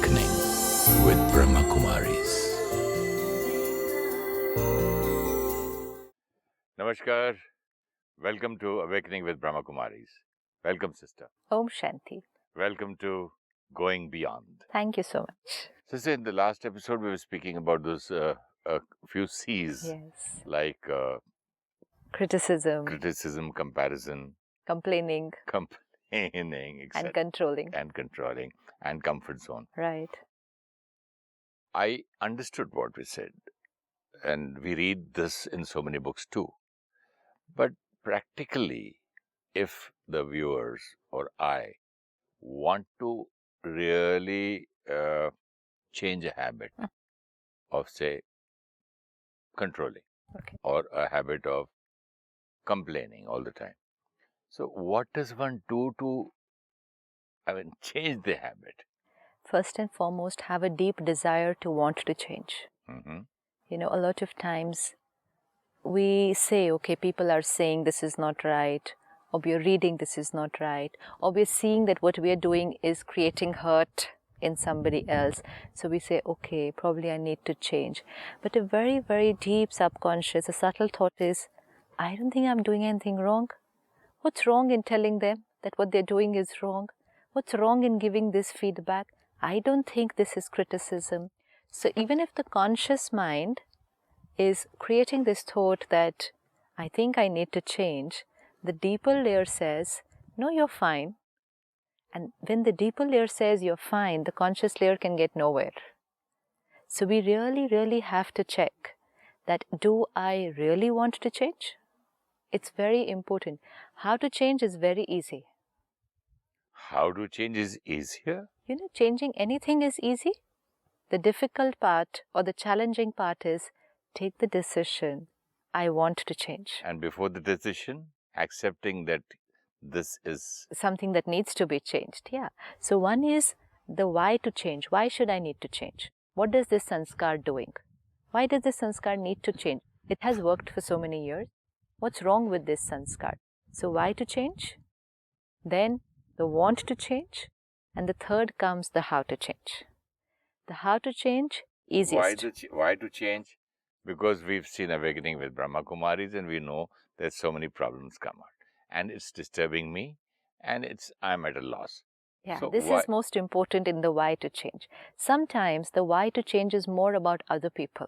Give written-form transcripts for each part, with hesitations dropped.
Awakening with Brahma Kumaris. Namaskar. Welcome to Awakening with Brahma Kumaris. Welcome, sister. Om Shanti. Welcome to Going Beyond. Thank you so much. Sister, in the last episode, we were speaking about those few C's, Yes. like Criticism, comparison, complaining, complaining, etc. and controlling. And comfort zone. Right. I understood what we said, and we read this in so many books too. But practically, if the viewers or I want to really change a habit of, say, controlling, or a habit of complaining all the time. So what does one do to, change the habit? First and foremost, have a deep desire to want to change. Mm-hmm. You know, a lot of times we say, okay, people are saying this is not right, or we are reading this is not right, or we are seeing that what we are doing is creating hurt in somebody else. So we say, okay, probably I need to change. But a very, very deep subconscious, a subtle thought is, I don't think I'm doing anything wrong. What's wrong in telling them that what they're doing is wrong? What's wrong in giving this feedback? I don't think this is criticism. So even if the conscious mind is creating this thought that I think I need to change, the deeper layer says, no, you're fine. And when the deeper layer says you're fine, the conscious layer can get nowhere. So we really, really have to check that, do I really want to change? It's very important. How to change is very easy. How to change is easier? You know, changing anything is easy. The difficult part or the challenging part is take the decision, I want to change. And before the decision, accepting that this is something that needs to be changed. Yeah. So one is the why to change. Why should I need to change? What is this sanskar doing? Why does this sanskar need to change? It has worked for so many years. What's wrong with this sanskar? So why to change? Then the want to change. And the third comes the how to change. The how to change, easiest. Why to change? Because we've seen Awakening with Brahma Kumaris and we know that so many problems come out. And it's disturbing me and I'm at a loss. Yeah, so this is most important in the why to change. Sometimes the why to change is more about other people.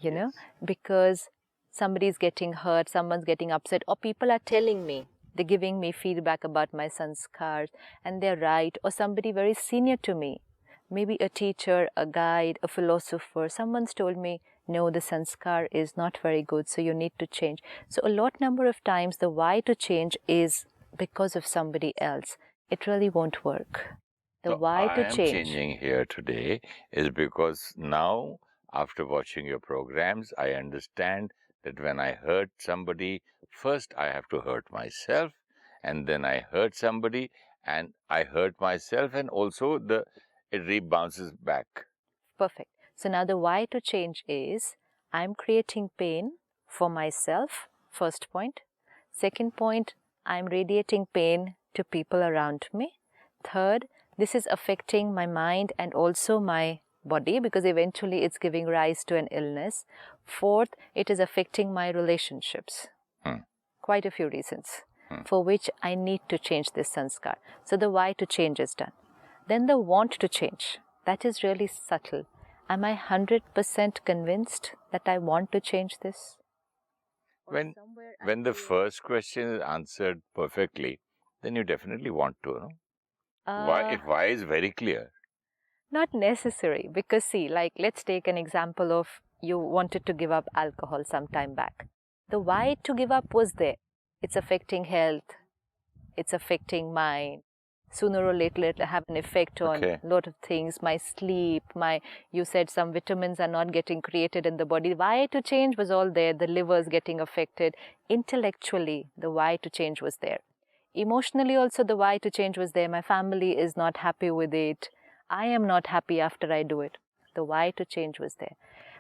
You know, because somebody's getting hurt, someone's getting upset, or people are telling me, they're giving me feedback about my sanskars and they're right, or somebody very senior to me, maybe a teacher, a guide, a philosopher, someone's told me, no, the sanskar is not very good, so you need to change. So a number of times the why to change is because of somebody else. It really won't work. The why to change. I am changing here today is because now, after watching your programs, I understand that when I hurt somebody, first I have to hurt myself, and then I hurt somebody, and I hurt myself, and also it rebounces back. Perfect. So now the why to change is, I'm creating pain for myself, first point. Second point, I'm radiating pain to people around me. Third, this is affecting my mind and also my body, because eventually it's giving rise to an illness. Fourth, it is affecting my relationships. Quite a few reasons for which I need to change this sanskar. So the why to change is done. Then the want to change. That is really subtle. Am I 100% convinced that I want to change this? When the first question is answered perfectly, then you definitely want to, no? Why is very clear? Not necessary, because see, like let's take an example of you wanted to give up alcohol some time back. The why to give up was there. It's affecting health, it's affecting mind. Sooner or later it'll have an effect on a lot of things, my sleep, you said some vitamins are not getting created in the body. Why to change was all there, the liver is getting affected. Intellectually, the why to change was there. Emotionally also the why to change was there. My family is not happy with it. I am not happy after I do it. The why to change was there.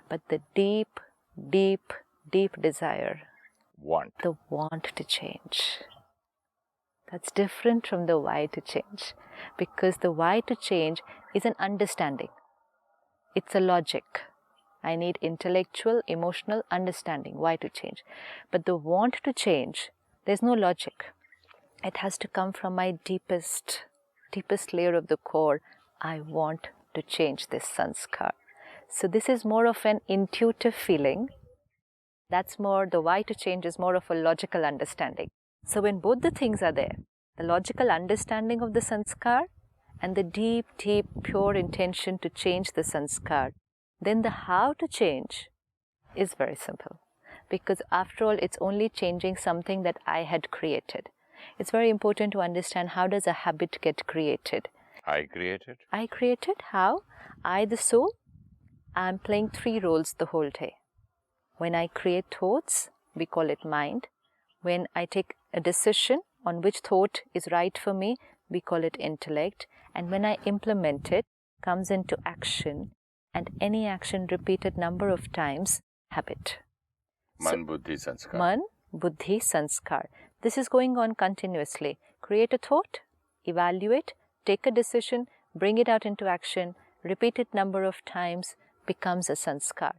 But the deep, deep, deep desire, the want to change, that's different from the why to change. Because the why to change is an understanding. It's a logic. I need intellectual, emotional understanding why to change. But the want to change, there's no logic. It has to come from my deepest layer of the core. I want to change this sanskar. So this is more of an intuitive feeling. That's more, the why to change is more of a logical understanding. So when both the things are there, the logical understanding of the sanskar and the deep, pure intention to change the sanskar, then the how to change is very simple. Because after all, it's only changing something that I had created. It's very important to understand, how does a habit get created? I created? I created? How? I, the soul, I'm playing 3 roles the whole day. When I create thoughts, we call it mind. When I take a decision on which thought is right for me, we call it intellect. And when I implement it, comes into action, and any action repeated number of times, habit. Man, buddhi, sanskar. Man, buddhi, sanskar. This is going on continuously. Create a thought, evaluate, take a decision, bring it out into action, repeat it number of times, becomes a sanskar.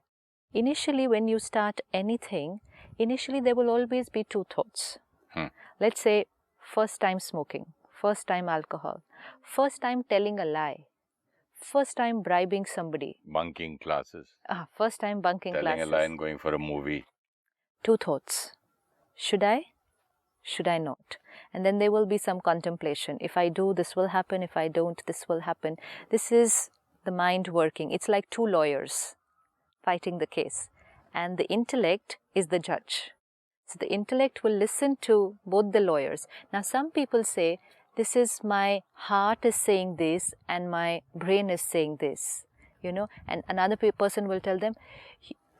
Initially, when you start anything, initially there will always be 2 thoughts. Let's say, first time smoking, first time alcohol, first time telling a lie, first time bribing somebody. Bunking classes. First time bunking telling classes. a lie and going for a movie. 2 thoughts. Should I? Should I not? And then there will be some contemplation. If I do, this will happen. If I don't, this will happen. This is the mind working. It's like 2 lawyers fighting the case. And the intellect is the judge. So the intellect will listen to both the lawyers. Now some people say, this is my heart is saying this and my brain is saying this. And another person will tell them,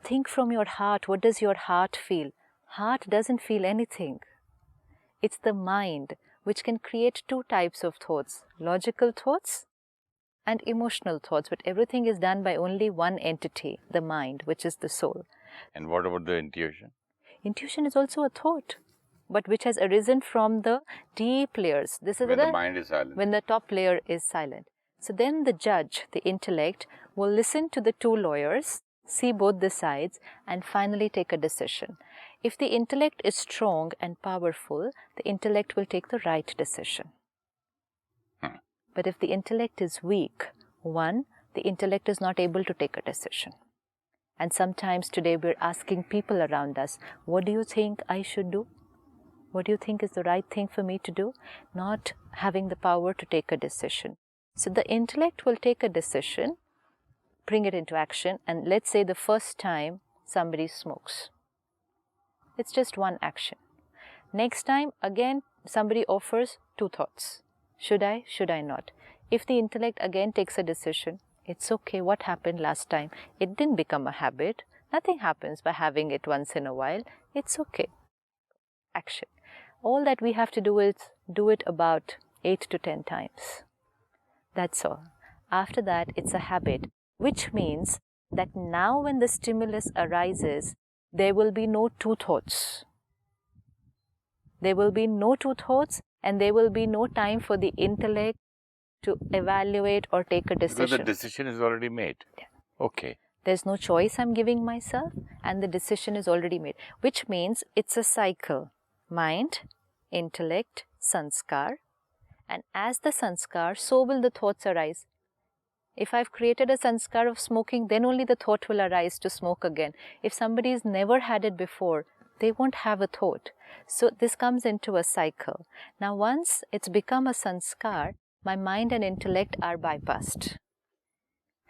think from your heart. What does your heart feel? Heart doesn't feel anything. It's the mind which can create 2 types of thoughts, logical thoughts and emotional thoughts. But everything is done by only one entity, the mind, which is the soul. And what about the intuition? Intuition is also a thought, but which has arisen from the deep layers. This is when the mind is silent. When the top layer is silent. So then the judge, the intellect, will listen to the 2 lawyers, see both the sides, and finally take a decision. If the intellect is strong and powerful, the intellect will take the right decision. But if the intellect is weak, the intellect is not able to take a decision. And sometimes today we're asking people around us, what do you think I should do? What do you think is the right thing for me to do? Not having the power to take a decision. So the intellect will take a decision, bring it into action, and let's say the first time somebody smokes. It's just one action. Next time, again, somebody offers 2 thoughts. Should I? Should I not? If the intellect again takes a decision, it's okay. What happened last time? It didn't become a habit. Nothing happens by having it once in a while. It's okay. Action. All that we have to do is do it about 8 to 10 times. That's all. After that, it's a habit, which means that now when the stimulus arises, there will be no 2 thoughts. There will be no 2 thoughts, and there will be no time for the intellect to evaluate or take a decision. Because the decision is already made. Yeah. Okay. There's no choice I'm giving myself, and the decision is already made, which means it's a cycle. Mind, intellect, sanskar, and as the sanskar, so will the thoughts arise. If I've created a sanskar of smoking, then only the thought will arise to smoke again. If somebody's never had it before, they won't have a thought. So this comes into a cycle. Now once it's become a sanskar, my mind and intellect are bypassed.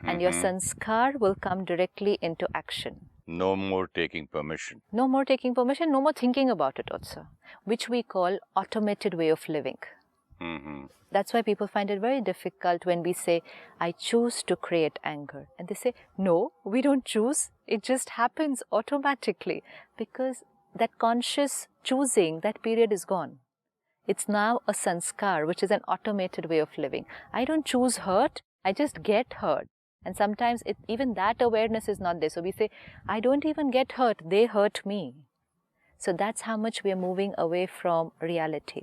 And your sanskar will come directly into action. No more taking permission. No more taking permission, no more thinking about it also, which we call automated way of living. That's why people find it very difficult when we say, I choose to create anger. And they say, no, we don't choose. It just happens automatically. Because that conscious choosing, that period is gone. It's now a sanskar, which is an automated way of living. I don't choose hurt, I just get hurt. And sometimes even that awareness is not there. So we say, I don't even get hurt, they hurt me. So that's how much we are moving away from reality.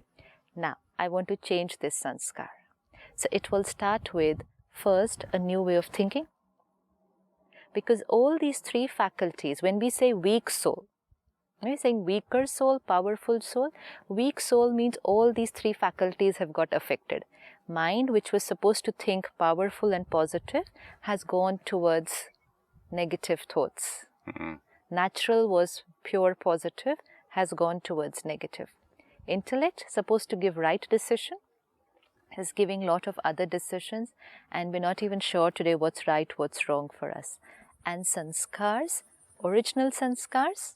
Now, I want to change this sanskar. So it will start with First, a new way of thinking. Because all these three faculties, when we say weak soul, when we're saying weaker soul, powerful soul, weak soul means all these three faculties have got affected. Mind, which was supposed to think powerful and positive, has gone towards negative thoughts. Natural was pure positive, has gone towards negative. Intellect, supposed to give right decision, is giving lot of other decisions, and we're not even sure today what's right, what's wrong for us. And sanskars, original sanskars,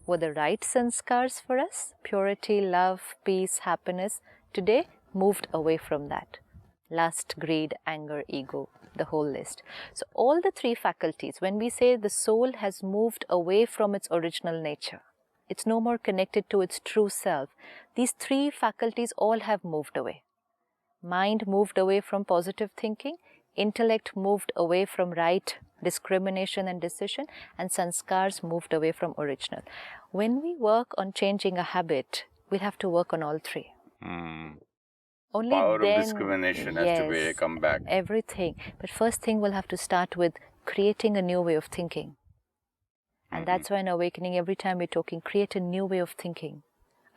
were the right sanskars for us, purity, love, peace, happiness, today moved away from that. Lust, greed, anger, ego, the whole list. So all the three faculties, when we say the soul has moved away from its original nature, it's no more connected to its true self, these three faculties all have moved away. Mind moved away from positive thinking, intellect moved away from right discrimination and decision, and sanskars moved away from original. When we work on changing a habit, we'll have to work on all three. Only Power then, of discrimination has to be come back. Everything. But first thing, we'll have to start with creating a new way of thinking. And that's why in Awakening, every time we're talking, create a new way of thinking.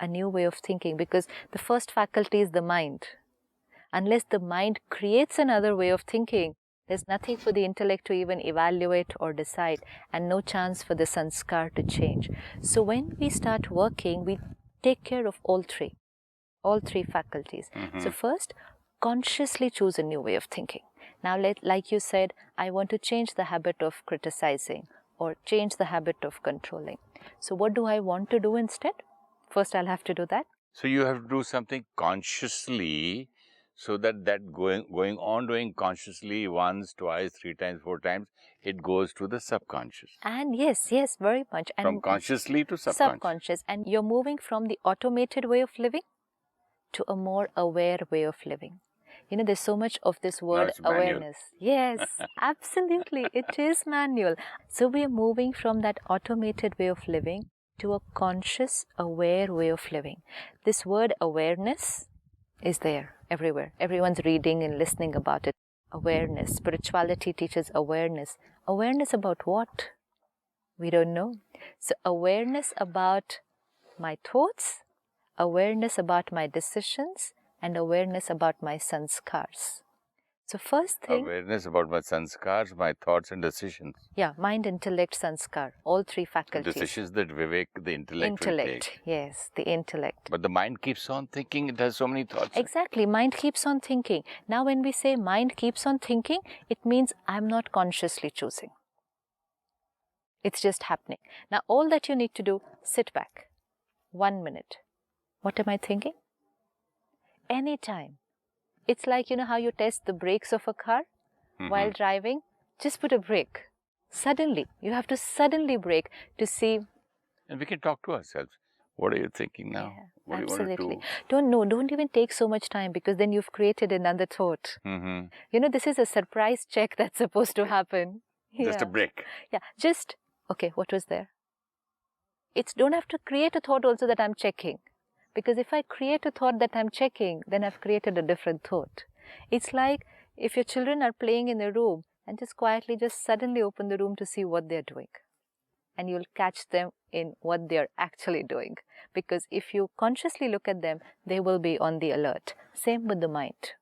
A new way of thinking, because the first faculty is the mind. Unless the mind creates another way of thinking, there's nothing for the intellect to even evaluate or decide, and no chance for the sanskar to change. So when we start working, we take care of all three faculties. So first, consciously choose a new way of thinking. Now, like you said, I want to change the habit of criticizing or change the habit of controlling. So what do I want to do instead? First, I'll have to do that. So you have to do something consciously, so that going on doing consciously once, twice, 3 times, 4 times, it goes to the subconscious. And yes, very much. And from consciously to subconscious. And you're moving from the automated way of living to a more aware way of living. You know, there's so much of this word awareness. Yes, absolutely. It is manual. So we are moving from that automated way of living to a conscious, aware way of living. This word awareness is there everywhere. Everyone's reading and listening about it. Awareness. Spirituality teaches awareness. Awareness about what? We don't know. So awareness about my thoughts, awareness about my decisions, and awareness about my sanskars. So first thing... Awareness about my sanskars, my thoughts and decisions. Yeah, mind, intellect, sanskar, all three faculties. Decisions that Vivek, the intellect will take. Yes, the intellect. But the mind keeps on thinking, it has so many thoughts. Exactly, mind keeps on thinking. Now when we say mind keeps on thinking, it means I'm not consciously choosing. It's just happening. Now all that you need to do, sit back. 1 minute. What am I thinking? Anytime. It's like, you know how you test the brakes of a car while driving? Just put a brake. Suddenly, you have to suddenly brake to see. And we can talk to ourselves. What are you thinking now? Yeah, what absolutely. do you want to do? Don't even take so much time, because then you've created another thought. You know, this is a surprise check that's supposed to happen. Just a break. Yeah, just, okay, what was there? Don't have to create a thought also that I'm checking. Because if I create a thought that I'm checking, then I've created a different thought. It's like if your children are playing in a room and just quietly just suddenly open the room to see what they're doing. And you'll catch them in what they're actually doing. Because if you consciously look at them, they will be on the alert. Same with the mind.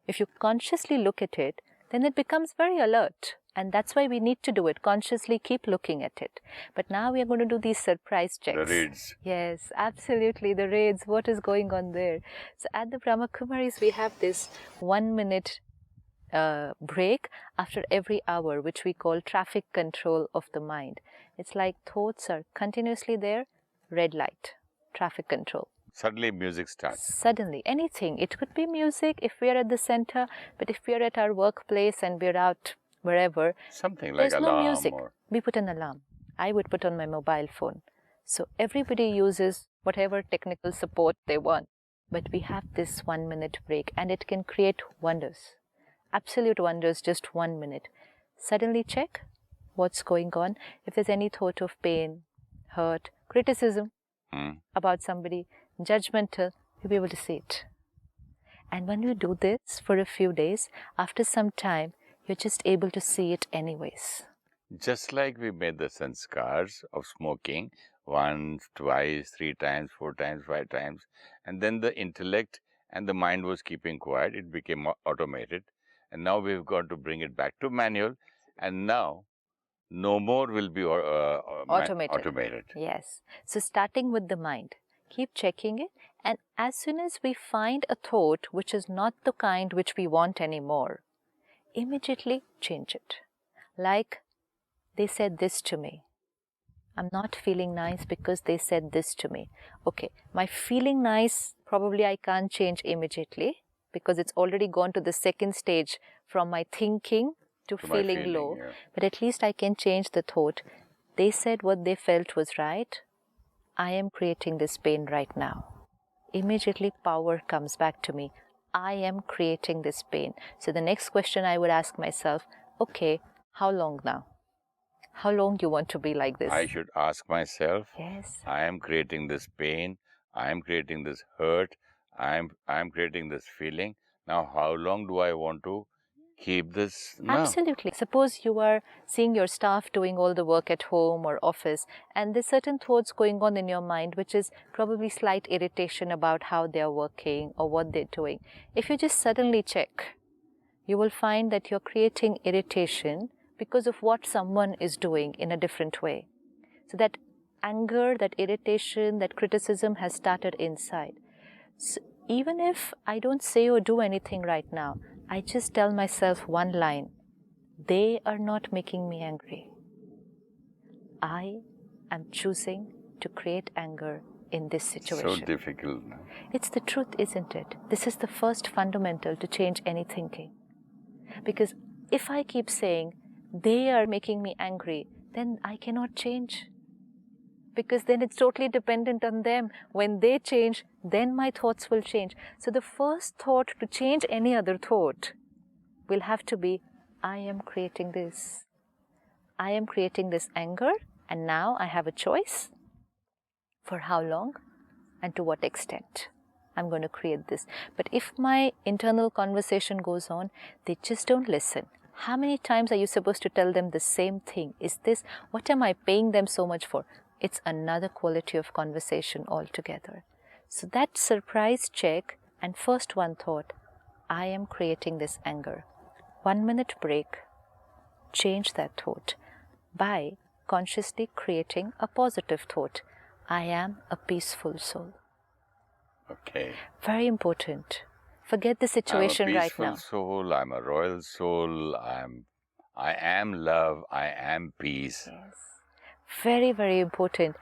If you consciously look at it, then it becomes very alert. And that's why we need to do it. Consciously keep looking at it. But now we are going to do these surprise checks. The raids. Yes, absolutely. The raids. What is going on there? So at the Brahma Kumaris, we have this 1 minute break after every hour, which we call traffic control of the mind. It's like thoughts are continuously there. Red light. Traffic control. Suddenly music starts. Suddenly, anything. It could be music if we are at the center. But if we are at our workplace and we're out wherever, something like there's alarm no music. Or... We put an alarm. I would put on my mobile phone. So everybody uses whatever technical support they want. But we have this 1 minute break, and it can create wonders. Absolute wonders, just 1 minute. Suddenly check what's going on. If there's any thought of pain, hurt, criticism about somebody, judgmental, you'll be able to see it. And when you do this for a few days, after some time, you're just able to see it anyways. Just like we made the sanskars of smoking once, twice, 3 times, 4 times, 5 times, and then the intellect and the mind was keeping quiet, it became automated. And now we've got to bring it back to manual, and now no more will be automated. Yes. So starting with the mind, keep checking it, and as soon as we find a thought which is not the kind which we want anymore, immediately change it. Like, they said this to me. I'm not feeling nice because they said this to me. Okay, my feeling nice, probably I can't change immediately because it's already gone to the second stage from my thinking to feeling low. Yeah. But at least I can change the thought. They said what they felt was right. I am creating this pain right now. Immediately power comes back to me. I am creating this pain. So the next question I would ask myself, okay, how long now? How long you want to be like this? I should ask myself, yes. I am creating this pain, I am creating this hurt, I am creating this feeling. Now, how long do I want to keep this? No. Absolutely. Suppose you are seeing your staff doing all the work at home or office, and there's certain thoughts going on in your mind, which is probably slight irritation about how they are working or what they're doing. If you just suddenly check, you will find that you're creating irritation because of what someone is doing in a different way. So that anger, that irritation, that criticism has started inside. So even if I don't say or do anything right now, I just tell myself one line, they are not making me angry. I am choosing to create anger in this situation. So difficult. It's the truth, isn't it? This is the first fundamental to change any thinking. Because if I keep saying, they are making me angry, then I cannot change. Because then it's totally dependent on them. When they change, then my thoughts will change. So the first thought to change any other thought will have to be, I am creating this. I am creating this anger, and now I have a choice. For how long and to what extent I'm going to create this. But if my internal conversation goes on, they just don't listen. How many times are you supposed to tell them the same thing? Is this, what am I paying them so much for? It's another quality of conversation altogether. So that surprise check and first one thought, I am creating this anger. 1 minute break, change that thought by consciously creating a positive thought. I am a peaceful soul. Okay. Very important. Forget the situation right now. I'm a peaceful soul, I'm a royal soul, I am love, I am peace. Yes. Very, very important.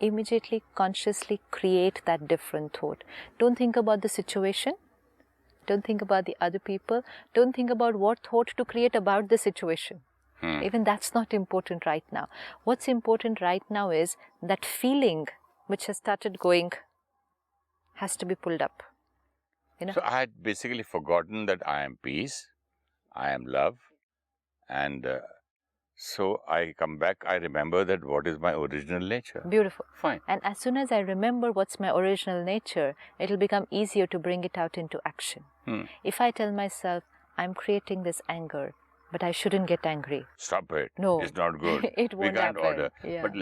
Immediately, consciously create that different thought. Don't think about the situation. Don't think about the other people. Don't think about what thought to create about the situation. Even that's not important right now. What's important right now is that feeling which has started going has to be pulled up. You know? So I had basically forgotten that I am peace, I am love, and so I come back, I remember that what is my original nature. Beautiful. Fine. And as soon as I remember what's my original nature, it'll become easier to bring it out into action. If I tell myself, I'm creating this anger, but I shouldn't get angry. Stop it. No. It's not good. It won't We can't happen. order. Yeah. But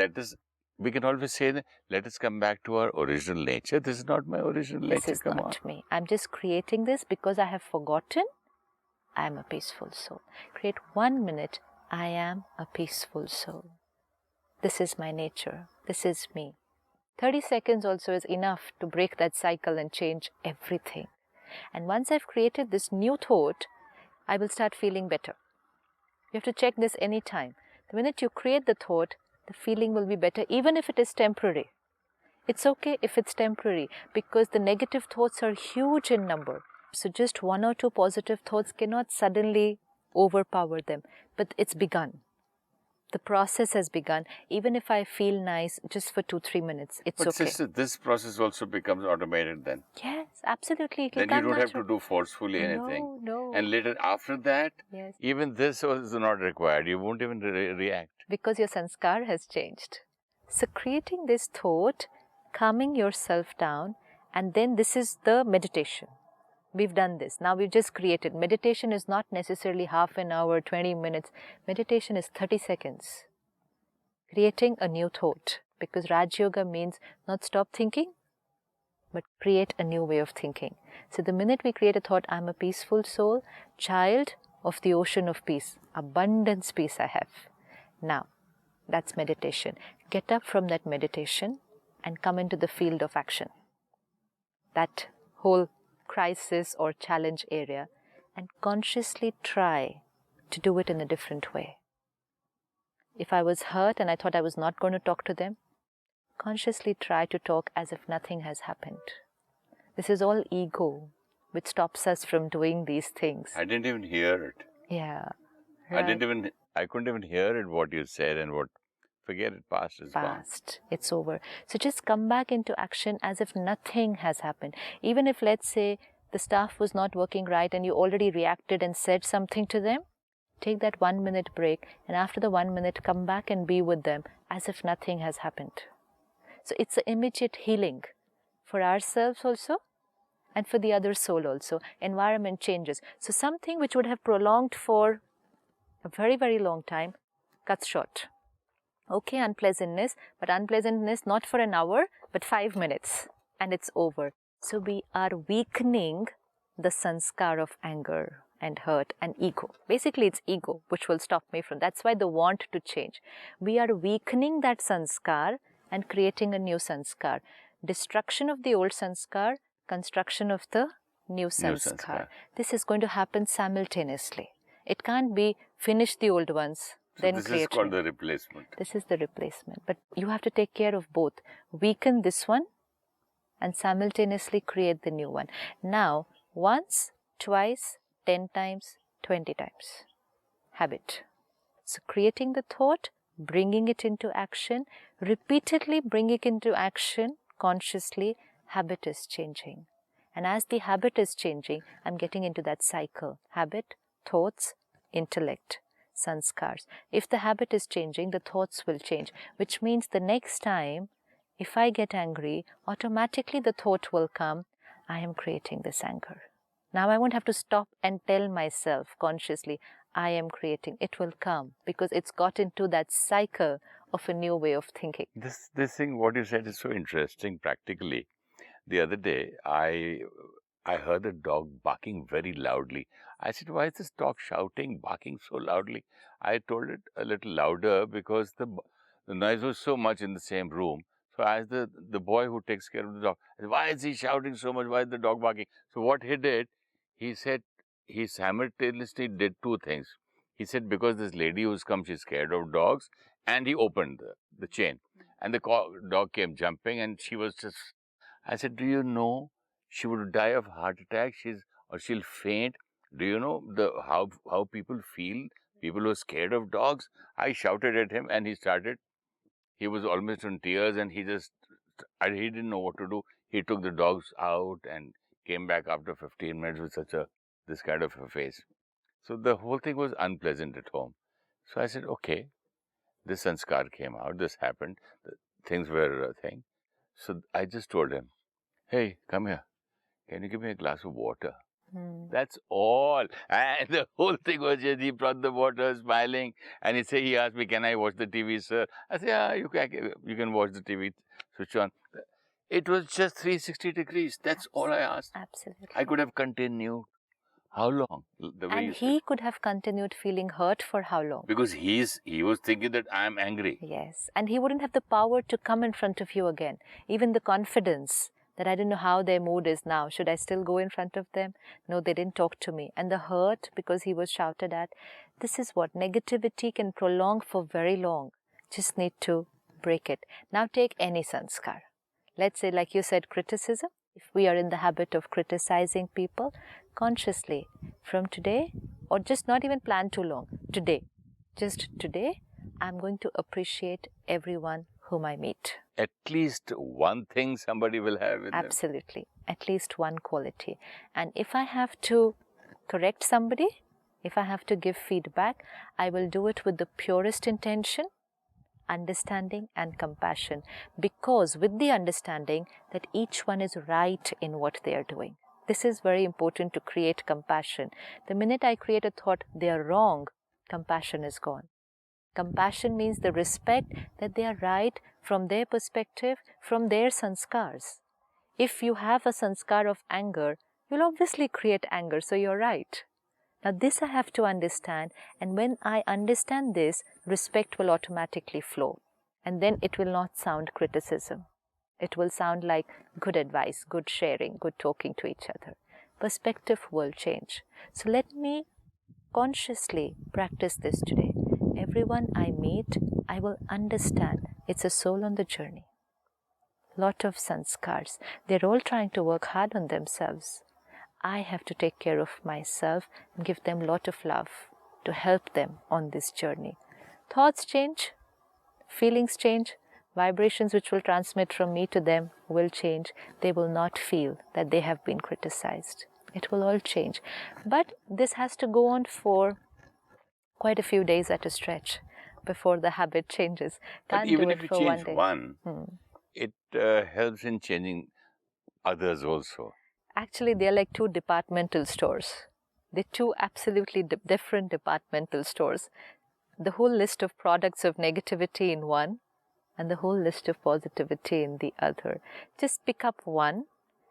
we can always say that, let us come back to our original nature. This is not my original nature. This is come not on. me. I'm just creating this because I have forgotten I am a peaceful soul. Create 1 minute, I am a peaceful soul. This is my nature. This is me. 30 seconds also is enough to break that cycle and change everything. And once I've created this new thought, I will start feeling better. You have to check this anytime. The minute you create the thought, the feeling will be better, even if it is temporary. It's okay if it's temporary, because the negative thoughts are huge in number. So just 1 or 2 positive thoughts cannot suddenly overpower them. But it's begun. The process has begun. Even if I feel nice just for 2-3 minutes, it's but okay. But sister, this process also becomes automated then. Yes, absolutely. Then you don't have to do forcefully anything. No. And later after that, yes, even this is not required. You won't even react. Because your sanskar has changed. So creating this thought, calming yourself down, and then this is the meditation. we've done this. Now we've just created. Meditation is not necessarily half an hour, 20 minutes. Meditation is 30 seconds. Creating a new thought. Because Rajyoga means not stop thinking, but create a new way of thinking. So the minute we create a thought, I'm a peaceful soul, child of the ocean of peace, abundance peace I have. Now, that's meditation. Get up from that meditation and come into the field of action. That whole crisis or challenge area, and consciously try to do it in a different way. If I was hurt and I thought I was not going to talk to them, consciously try to talk as if nothing has happened. This is all ego, which stops us from doing these things. I didn't even hear it. Yeah. Right. I couldn't even hear it, what you said and what, forget it, past is gone. Past, it's over. So just come back into action as if nothing has happened. Even if, let's say, the staff was not working right and you already reacted and said something to them, take that 1 minute break, and after the 1 minute, come back and be with them as if nothing has happened. So it's an immediate healing for ourselves also and for the other soul also. Environment changes. So something which would have prolonged for a very, very long time cuts short. Okay, unpleasantness, but unpleasantness not for an hour, but 5 minutes, and it's over. So we are weakening the sanskar of anger and hurt and ego. Basically, it's ego which will stop me from. That's why the want to change. We are weakening that sanskar and creating a new sanskar. Destruction of the old sanskar, construction of the new sanskar. This is going to happen simultaneously. It can't be finish the old ones, so then this create. This is called the replacement. This is the replacement. But you have to take care of both. Weaken this one and simultaneously create the new one. Now, once, twice, 10 times, 20 times. Habit. So creating the thought, bringing it into action, repeatedly bring it into action consciously, habit is changing. And as the habit is changing, I'm getting into that cycle. Habit, thoughts, intellect, sanskars. If the habit is changing, the thoughts will change, which means the next time, if I get angry, automatically the thought will come, I am creating this anger. Now I won't have to stop and tell myself consciously, I am creating. It will come because it's got into that cycle of a new way of thinking. This thing, what you said is so interesting practically. The other day, I heard a dog barking very loudly. I said, why is this dog shouting, barking so loudly? I told it a little louder because the noise was so much in the same room. So I asked the boy who takes care of the dog, I said, why is he shouting so much? Why is the dog barking? So what he did, he said, he simultaneously did two things. He said, because this lady who's come, she's scared of dogs, and he opened the chain. And the dog came jumping, and she was just, I said, do you know she would die of heart attack? She'll faint. Do you know how people feel? People who are scared of dogs. I shouted at him, and he was almost in tears, and he didn't know what to do. He took the dogs out and came back after 15 minutes with this kind of a face. So the whole thing was unpleasant at home. So I said, okay, this sanskar came out, this happened, things were a thing. So I just told him, hey, come here. Can you give me a glass of water? That's all. And the whole thing was just he brought the water, smiling, and he asked me, can I watch the TV, sir? I said, yeah, you can watch the TV, switch on. It was just 360 degrees. That's all I asked. Absolutely. I could have continued. How long? And he could have continued feeling hurt for how long? Because he was thinking that I am angry. Yes. And he wouldn't have the power to come in front of you again. Even the confidence that I don't know how their mood is now. Should I still go in front of them? No, they didn't talk to me. And the hurt because he was shouted at. This is what negativity can prolong for very long. Just need to break it. Now take any sanskar. Let's say, like you said, criticism. If we are in the habit of criticizing people, consciously, from today, or just not even plan too long, just today, I'm going to appreciate everyone whom I meet. At least one thing somebody will have in them. Absolutely. At least one quality. And if I have to correct somebody, if I have to give feedback, I will do it with the purest intention, understanding and compassion, because with the understanding that each one is right in what they are doing. This is very important to create compassion. The minute I create a thought, they are wrong, compassion is gone. Compassion means the respect that they are right from their perspective, from their sanskars. If you have a sanskar of anger, you'll obviously create anger, so you're right. Now this I have to understand, and when I understand this, respect will automatically flow. And then it will not sound criticism. It will sound like good advice, good sharing, good talking to each other. Perspective will change. So let me consciously practice this today. Everyone I meet, I will understand it's a soul on the journey. Lot of sanskars. They're all trying to work hard on themselves. I have to take care of myself and give them lot of love to help them on this journey. Thoughts change, feelings change, vibrations which will transmit from me to them will change. They will not feel that they have been criticized. It will all change. But this has to go on for quite a few days at a stretch before the habit changes. But Can't even do if it you for change one day. one, it helps in changing others also. Actually, they're like two departmental stores. They're two absolutely different departmental stores. The whole list of products of negativity in one and the whole list of positivity in the other. Just pick up one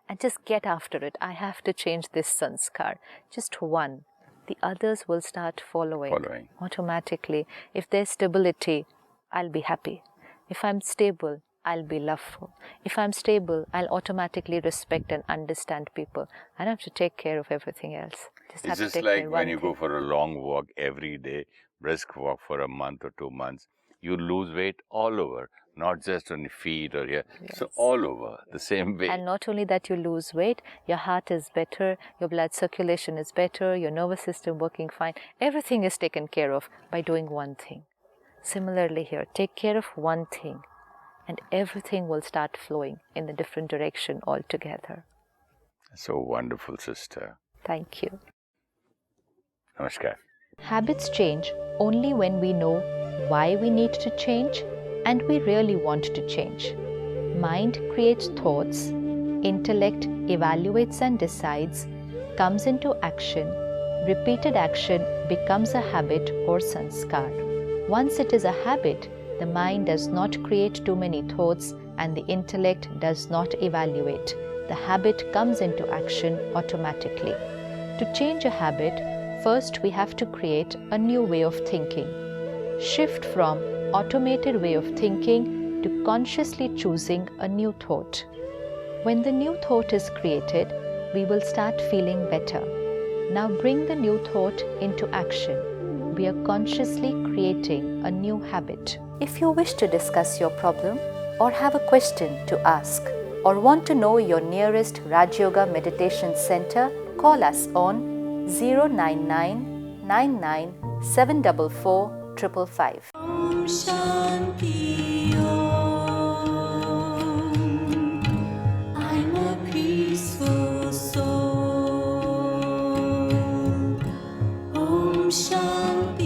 and just get after it. I have to change this sanskar. Just one. The others will start following automatically. If there's stability, I'll be happy. If I'm stable, I'll be loveful. If I'm stable, I'll automatically respect and understand people. I don't have to take care of everything else. It's just like when you go for a long walk every day, brisk walk for a month or 2 months, you lose weight all over, not just on your feet or here, so all over, the same way. And not only that you lose weight, your heart is better, your blood circulation is better, your nervous system working fine. Everything is taken care of by doing one thing. Similarly here, take care of one thing and everything will start flowing in a different direction altogether. So wonderful, sister. Thank you. Namaskar. Habits change only when we know why we need to change and we really want to change. Mind creates thoughts, intellect evaluates and decides, comes into action, repeated action becomes a habit or sanskar. Once it is a habit, the mind does not create too many thoughts and the intellect does not evaluate. The habit comes into action automatically. To change a habit, first we have to create a new way of thinking. Shift from automated way of thinking to consciously choosing a new thought. When the new thought is created, we will start feeling better. Now bring the new thought into action. We are consciously creating a new habit. If you wish to discuss your problem or have a question to ask or want to know your nearest Rajyoga meditation center, call us on 099 99 744 555. Om Shanti Om. I'm a peaceful soul. Om Shanti.